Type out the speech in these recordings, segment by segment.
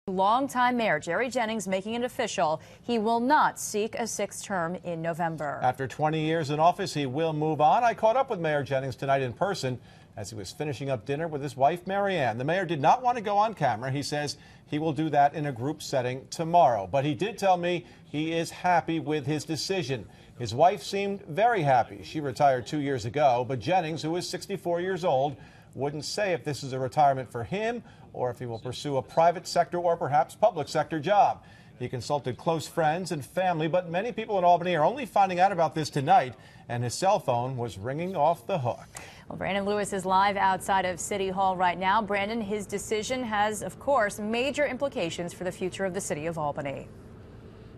Longtime Mayor Jerry Jennings making it official. He will not seek a sixth term in November. After 20 years in office, he will move on. I caught up with Mayor Jennings tonight in person as he was finishing up dinner with his wife, Marianne. The mayor did not want to go on camera. He says he will do that in a group setting tomorrow. But he did tell me he is happy with his decision. His wife seemed very happy. She retired 2 years ago, but Jennings, who is 64 years old, wouldn't say if this is a retirement for him or if he will pursue a private sector or perhaps public sector job. He consulted close friends and family, but many people in Albany are only finding out about this tonight, and his cell phone was ringing off the hook. Well, Brandon Lewis is live outside of City Hall right now. Brandon, his decision has, of course, major implications for the future of the city of Albany.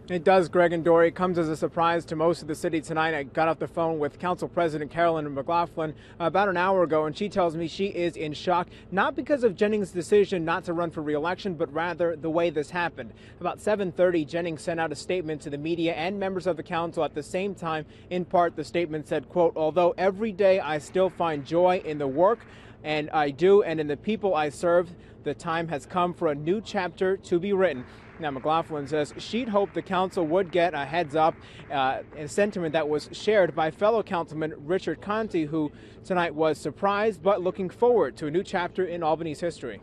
It does, Greg and Dory. It comes as a surprise to most of the city tonight. I got off the phone with Council President Carolyn McLaughlin about an hour ago, and she tells me she is in shock, not because of Jennings' decision not to run for re-election, but rather the way this happened. About 7:30, Jennings sent out a statement to the media and members of the council at the same time. In part, the statement said, quote, "Although every day I still find joy in the work, and I do, and in the people I serve, the time has come for a new chapter to be written." Now, McLaughlin says she'd hoped the council would get a heads up, a sentiment that was shared by fellow councilman Richard Conte, who tonight was surprised but looking forward to a new chapter in Albany's history.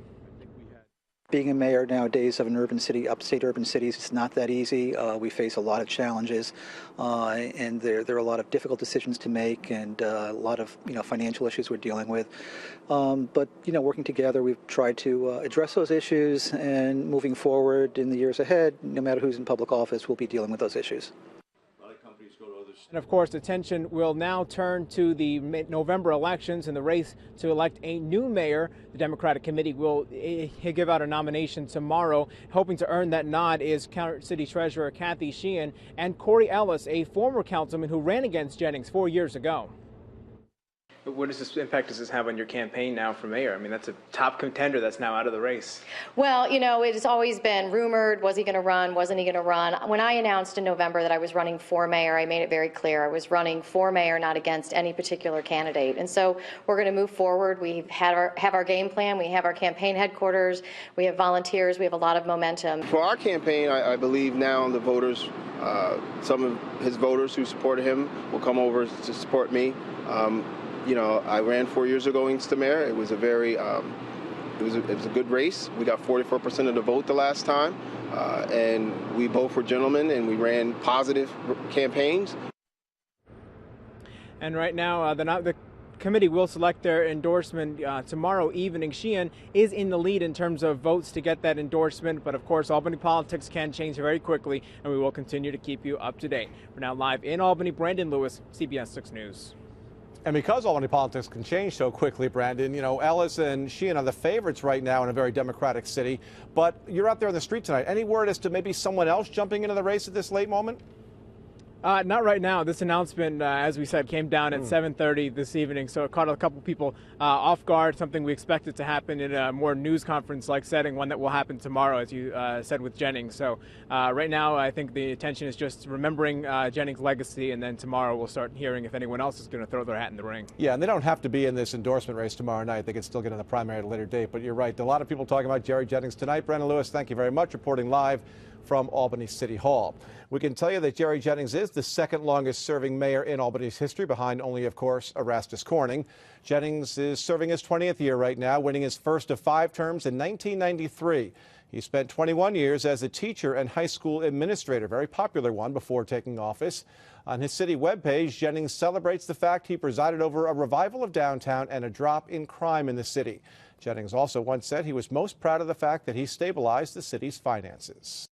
Being a mayor nowadays of an urban city, upstate urban cities, it's not that easy. We face a lot of challenges, and there are a lot of difficult decisions to make, and a lot of financial issues we're dealing with. But working together, we've tried to address those issues, and moving forward in the years ahead, no matter who's in public office, we'll be dealing with those issues. And of course, attention will now turn to the November elections and the race to elect a new mayor. The Democratic committee will give out a nomination tomorrow. Hoping to earn that nod is City Treasurer Kathy Sheehan and Corey Ellis, a former councilman who ran against Jennings 4 years ago. What impact does this have on your campaign now for mayor? I mean, that's a top contender that's now out of the race. Well, it's always been rumored, was he going to run, wasn't he going to run? When I announced in November that I was running for mayor, I made it very clear I was running for mayor, not against any particular candidate. And so we're going to move forward. We have our game plan. We have our campaign headquarters. We have volunteers. We have a lot of momentum. For our campaign, I believe now the voters, some of his voters who supported him will come over to support me. I ran 4 years ago against the mayor. It was a very, it was a good race. We got 44% of the vote the last time, and we both were gentlemen, and we ran positive campaigns. And right now, the committee will select their endorsement tomorrow evening. Sheehan is in the lead in terms of votes to get that endorsement, but of course, Albany politics can change very quickly, and we will continue to keep you up to date. We're now live in Albany. Brandon Lewis, CBS 6 News. And because Albany politics can change so quickly, Brandon, Ellis and Sheehan are the favorites right now in a very Democratic city. But you're out there on the street tonight. Any word as to maybe someone else jumping into the race at this late moment? Not right now. This announcement, as we said, came down at 7:30 this evening, so it caught a couple people off guard, something we expected to happen in a more news conference-like setting, one that will happen tomorrow, as you said, with Jennings. So right now, I think the attention is just remembering Jennings' legacy, and then tomorrow we'll start hearing if anyone else is going to throw their hat in the ring. Yeah, and they don't have to be in this endorsement race tomorrow night. They can still get in the primary at a later date, but you're right. A lot of people talking about Jerry Jennings tonight. Brandon Lewis, thank you very much, reporting live from Albany City Hall. We can tell you that Jerry Jennings is the second longest serving mayor in Albany's history, behind only, of course, Erastus Corning. Jennings is serving his 20th year right now, winning his first of 5 terms in 1993. He spent 21 years as a teacher and high school administrator, very popular one, before taking office. On his city webpage, Jennings celebrates the fact he presided over a revival of downtown and a drop in crime in the city. Jennings also once said he was most proud of the fact that he stabilized the city's finances.